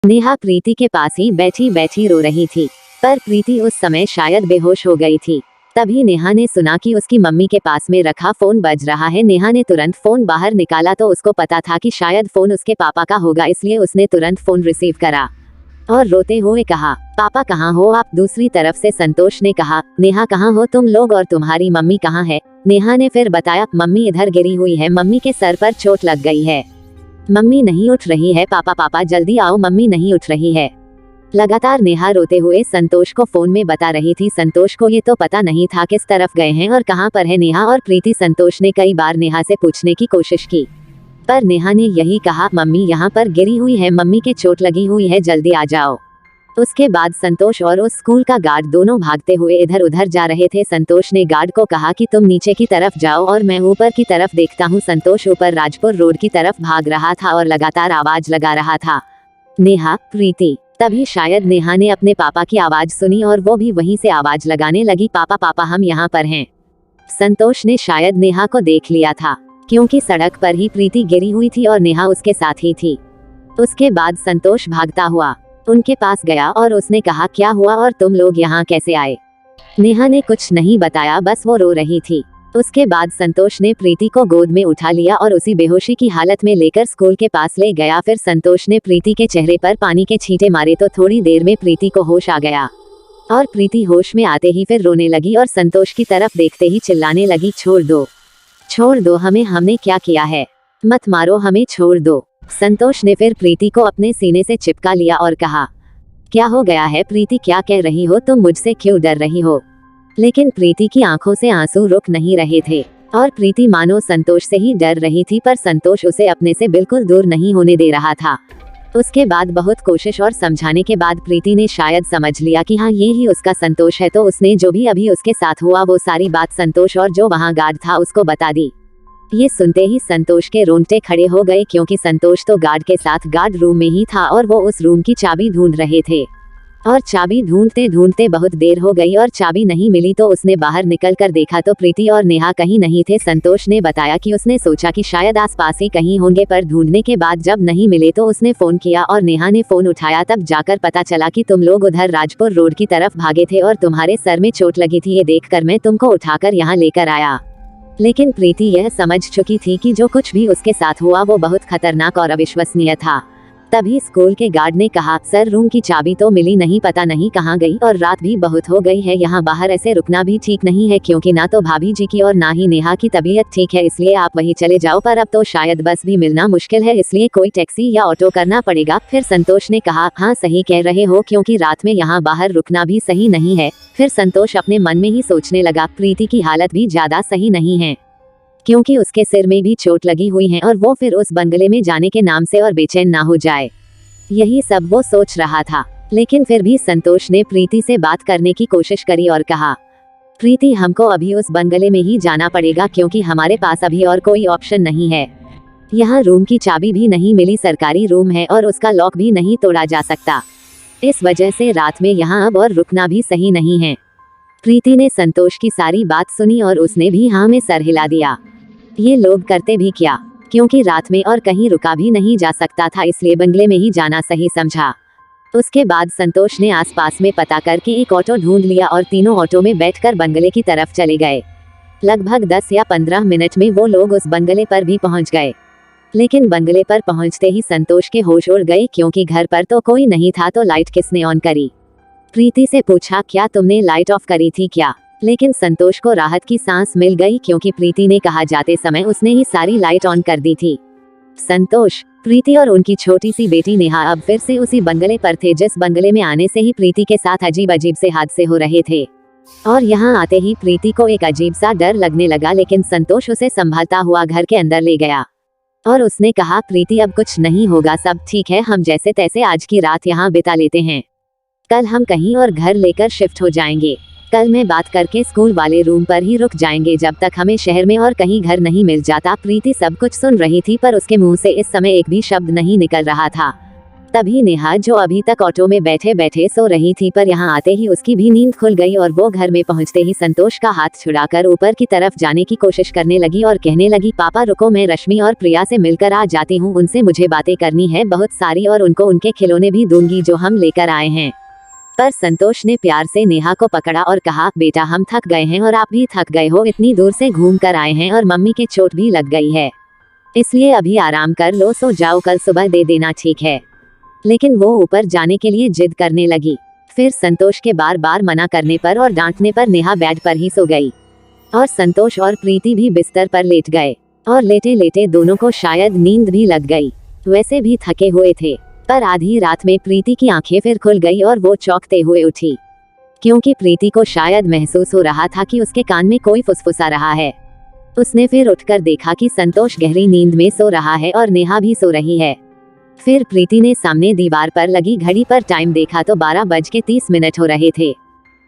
नेहा प्रीति के पास ही बैठी बैठी रो रही थी, पर प्रीति उस समय शायद बेहोश हो गई थी। तभी नेहा ने सुना कि उसकी मम्मी के पास में रखा फोन बज रहा है। नेहा ने तुरंत फोन बाहर निकाला तो उसको पता था कि शायद फोन उसके पापा का होगा, इसलिए उसने तुरंत फोन रिसीव करा और रोते हुए कहा, पापा कहाँ हो आप? दूसरी तरफ से संतोष ने कहा, नेहा कहाँ हो तुम लोग और तुम्हारी मम्मी कहाँ है? नेहा ने फिर बताया, मम्मी इधर गिरी हुई है, मम्मी के सर पर चोट लग गई है, मम्मी नहीं उठ रही है, पापा पापा जल्दी आओ, मम्मी नहीं उठ रही है। लगातार नेहा रोते हुए संतोष को फोन में बता रही थी। संतोष को ये तो पता नहीं था किस तरफ गए हैं और कहाँ पर है नेहा और प्रीति। संतोष ने कई बार नेहा से पूछने की कोशिश की, पर नेहा ने यही कहा, मम्मी यहाँ पर गिरी हुई है, मम्मी के चोट लगी हुई है, जल्दी आ जाओ। उसके बाद संतोष और उस स्कूल का गार्ड दोनों भागते हुए इधर उधर जा रहे थे। संतोष ने गार्ड को कहा कि तुम नीचे की तरफ जाओ और मैं ऊपर की तरफ देखता हूँ। संतोष ऊपर राजपुर रोड की तरफ भाग रहा था और लगातार आवाज लगा रहा था, नेहा, प्रीति। तभी शायद नेहा ने अपने पापा की आवाज सुनी और वो भी वहीं से आवाज लगाने लगी, पापा पापा हम यहाँ पर हैं। संतोष ने शायद नेहा को देख लिया था, क्योंकि सड़क पर ही प्रीति गिरी हुई थी और नेहा उसके साथ ही थी। उसके बाद संतोष भागता हुआ उनके पास गया और उसने कहा, क्या हुआ और तुम लोग यहाँ कैसे आए? नेहा ने कुछ नहीं बताया, बस वो रो रही थी। उसके बाद संतोष ने प्रीति को गोद में उठा लिया और उसी बेहोशी की हालत में लेकर स्कूल के पास ले गया। फिर संतोष ने प्रीति के चेहरे पर पानी के छींटे मारे तो थोड़ी देर में प्रीति को होश आ गया और प्रीति होश में आते ही फिर रोने लगी और संतोष की तरफ देखते ही चिल्लाने लगी, छोड़ दो हमें, हमने क्या किया है, मत मारो हमें, छोड़ दो। संतोष ने फिर प्रीति को अपने सीने से चिपका लिया और कहा, क्या हो गया है प्रीति, क्या कह रही हो तुम, मुझसे क्यों डर रही हो? लेकिन प्रीति की आंखों से आंसू रुक नहीं रहे थे और प्रीति मानो संतोष से ही डर रही थी, पर संतोष उसे अपने से बिल्कुल दूर नहीं होने दे रहा था। उसके बाद बहुत कोशिश और समझाने के बाद प्रीति ने शायद समझ लिया कि हाँ ये ही उसका संतोष है, तो उसने जो भी अभी उसके साथ हुआ वो सारी बात संतोष और जो वहाँ गार्ड था उसको बता दी। ये सुनते ही संतोष के रोंगटे खड़े हो गए, क्योंकि संतोष तो गार्ड के साथ गार्ड रूम में ही था और वो उस रूम की चाबी ढूंढ रहे थे। और चाबी ढूंढते ढूंढते बहुत देर हो गई और चाबी नहीं मिली तो उसने बाहर निकल कर देखा तो प्रीति और नेहा कहीं नहीं थे। संतोष ने बताया कि उसने सोचा कि शायद आसपास ही कहीं होंगे, पर ढूंढने के बाद जब नहीं मिले तो उसने फोन किया और नेहा ने फोन उठाया। तब जाकर पता चला कि तुम लोग उधर राजपुर रोड की तरफ भागे थे और तुम्हारे सर में चोट लगी थी। ये देखकर मैं तुमको उठाकर यहाँ लेकर आया। लेकिन प्रीति यह समझ चुकी थी कि जो कुछ भी उसके साथ हुआ वो बहुत खतरनाक और अविश्वसनीय था। तभी स्कूल के गार्ड ने कहा, सर रूम की चाबी तो मिली नहीं, पता नहीं कहाँ गई, और रात भी बहुत हो गई है, यहाँ बाहर ऐसे रुकना भी ठीक नहीं है, क्योंकि ना तो भाभी जी की और ना ही नेहा की तबीयत ठीक है, इसलिए आप वहीं चले जाओ, पर अब तो शायद बस भी मिलना मुश्किल है, इसलिए कोई टैक्सी या ऑटो करना पड़ेगा। फिर संतोष ने कहा, हाँ सही कह रहे हो, क्योंकि रात में यहाँ बाहर रुकना भी सही नहीं है। फिर संतोष अपने मन में ही सोचने लगा, प्रीति की हालत भी ज्यादा सही नहीं है, क्योंकि उसके सिर में भी चोट लगी हुई है और वो फिर उस बंगले में जाने के नाम से और बेचैन ना हो जाए। यही सब वो सोच रहा था। लेकिन फिर भी संतोष ने प्रीति से बात करने की कोशिश करी और कहा, प्रीति हमको अभी उस बंगले में ही जाना पड़ेगा, क्योंकि हमारे पास अभी और कोई ऑप्शन नहीं है। यहाँ रूम की चाबी भी नहीं मिली, सरकारी रूम है और उसका लॉक भी नहीं तोड़ा जा सकता, इस वजह से रात में यहाँ अब और रुकना भी सही नहीं है। प्रीति ने संतोष की सारी बात सुनी और उसने भी हाँ में सर हिला दिया। ये लोग करते भी क्या, क्योंकि रात में और कहीं रुका भी नहीं जा सकता था, इसलिए बंगले में ही जाना सही समझा। उसके बाद संतोष ने आसपास में पता करके एक ऑटो ढूंढ लिया और तीनों ऑटो में बैठकर बंगले की तरफ चले गए। लगभग 10 या 15 मिनट में वो लोग उस बंगले पर भी पहुंच गए। लेकिन बंगले पर पहुंचते ही संतोष के होश उड़ गए, क्योंकि घर पर तो कोई नहीं था, तो लाइट किसने ऑन करी? प्रीति से पूछा, क्या तुमने लाइट ऑफ करी थी क्या? लेकिन संतोष को राहत की सांस मिल गई, क्योंकि प्रीति ने कहा जाते समय उसने ही सारी लाइट ऑन कर दी थी। संतोष, प्रीति और उनकी छोटी सी बेटी नेहा अब फिर से उसी बंगले पर थे, जिस बंगले में आने से ही प्रीति के साथ अजीब अजीब से हादसे हो रहे थे। और यहाँ आते ही प्रीति को एक अजीब सा डर लगने लगा, लेकिन संतोष उसे संभालता हुआ घर के अंदर ले गया और उसने कहा, प्रीति अब कुछ नहीं होगा, सब ठीक है, हम जैसे तैसे आज की रात यहाँ बिता लेते हैं, कल हम कहीं और घर लेकर शिफ्ट हो जाएंगे। कल मैं बात करके स्कूल वाले रूम पर ही रुक जाएंगे, जब तक हमें शहर में और कहीं घर नहीं मिल जाता। प्रीति सब कुछ सुन रही थी, पर उसके मुंह से इस समय एक भी शब्द नहीं निकल रहा था। तभी नेहा, जो अभी तक ऑटो में बैठे बैठे सो रही थी, पर यहाँ आते ही उसकी भी नींद खुल गई और वो घर में पहुँचते ही संतोष का हाथ छुड़ाकर ऊपर की तरफ जाने की कोशिश करने लगी और कहने लगी, पापा रुको, मैं रश्मि और प्रिया से मिलकर आ जाती हूँ, उनसे मुझे बातें करनी है बहुत सारी, और उनको उनके खिलौने भी दूंगी जो हम लेकर आए हैं। पर संतोष ने प्यार से नेहा को पकड़ा और कहा, बेटा हम थक गए हैं और आप भी थक गए हो, इतनी दूर से घूम कर आए हैं और मम्मी के चोट भी लग गई है, इसलिए अभी आराम कर लो, सो जाओ, कल सुबह दे देना, ठीक है। लेकिन वो ऊपर जाने के लिए जिद करने लगी। फिर संतोष के बार बार मना करने पर और डांटने पर नेहा बेड पर ही सो गई और संतोष और प्रीति भी बिस्तर पर लेट गए और लेटे लेटे दोनों को शायद नींद भी लग गई। वैसे भी थके हुए थे, पर आधी रात में प्रीति की आंखें फिर खुल गई और वो चौंकते हुए उठी, क्योंकि प्रीति को शायद महसूस हो रहा था कि उसके कान में कोई फुसफुसा रहा है। उसने फिर उठकर देखा कि संतोष गहरी नींद में सो रहा है और नेहा भी सो रही है। फिर प्रीति ने सामने दीवार पर लगी घड़ी पर टाइम देखा तो 12:30 हो रहे थे।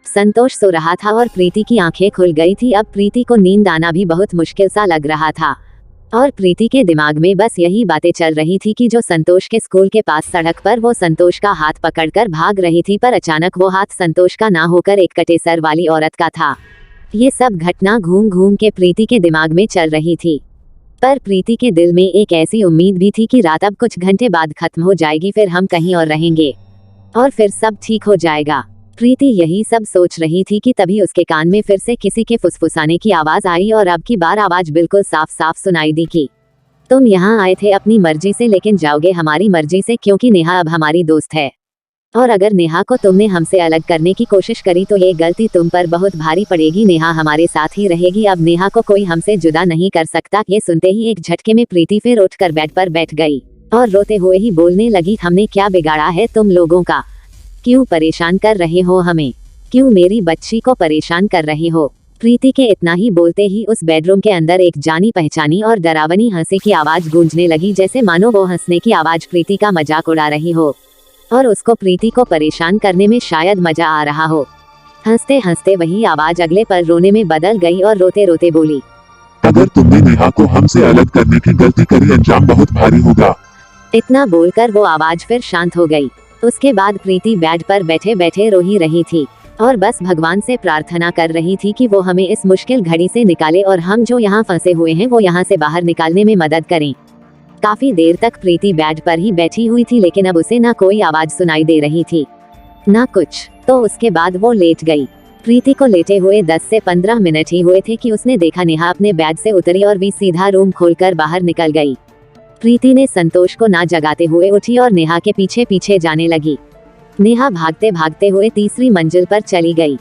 संतोष सो रहा था और प्रीति की आंखें खुल गई थी। अब प्रीति को नींद आना भी बहुत मुश्किल सा लग रहा था और प्रीति के दिमाग में बस यही बातें चल रही थी कि जो संतोष के स्कूल के पास सड़क पर वो संतोष का हाथ पकड़कर भाग रही थी, पर अचानक वो हाथ संतोश का ना होकर एक कटे सर वाली औरत का था। ये सब घटना घूम घूम के प्रीति के दिमाग में चल रही थी, पर प्रीति के दिल में एक ऐसी उम्मीद भी थी कि रात अब कुछ घंटे बाद खत्म हो जाएगी, फिर हम कहीं और रहेंगे और फिर सब ठीक हो जाएगा। प्रीति यही सब सोच रही थी कि तभी उसके कान में फिर से किसी के फुसफुसाने की आवाज आई और अब की बार आवाज बिल्कुल साफ साफ सुनाई दी कि तुम यहाँ आए थे अपनी मर्जी से, लेकिन जाओगे हमारी मर्जी से, क्योंकि नेहा अब हमारी दोस्त है और अगर नेहा को तुमने हमसे अलग करने की कोशिश करी तो ये गलती तुम पर बहुत भारी पड़ेगी। नेहा हमारे साथ ही रहेगी, अब नेहा को कोई हमसे जुदा नहीं कर सकता। ये सुनते ही एक झटके में प्रीति फिर उठकर बेड पर बैठ गई और रोते हुए ही बोलने लगी, हमने क्या बिगाड़ा है तुम लोगों का? क्यों परेशान कर रहे हो हमें? क्यों मेरी बच्ची को परेशान कर रहे हो? प्रीति के इतना ही बोलते ही उस बेडरूम के अंदर एक जानी पहचानी और डरावनी हंसी की आवाज गूंजने लगी, जैसे मानो वो हंसने की आवाज प्रीति का मजाक उड़ा रही हो और उसको प्रीति को परेशान करने में शायद मजा आ रहा हो। हंसते हंसते वही आवाज अगले पल रोने में बदल गई और रोते रोते बोली, अगर तुमने नेहा को हमसे अलग करने की गलती करी, अंजाम बहुत भारी होगा। इतना बोलकर वो आवाज फिर शांत हो गई। उसके बाद प्रीति बेड पर बैठे बैठे रो ही रही थी और बस भगवान से प्रार्थना कर रही थी कि वो हमें इस मुश्किल घड़ी से निकाले और हम जो यहाँ फंसे हुए हैं वो यहाँ से बाहर निकालने में मदद करें। काफी देर तक प्रीति बेड पर ही बैठी हुई थी, लेकिन अब उसे ना कोई आवाज सुनाई दे रही थी ना कुछ। तो उसके बाद वो लेट गई। प्रीति को लेटे हुए 10 से 15 मिनट ही हुए थे कि उसने देखा नेहा अपने बेड से उतरी और भी सीधा रूम खोलकर बाहर निकल गई। प्रीति ने संतोष को ना जगाते हुए उठी और नेहा के पीछे पीछे जाने लगी। नेहा भागते भागते हुए तीसरी मंजिल पर चली गई।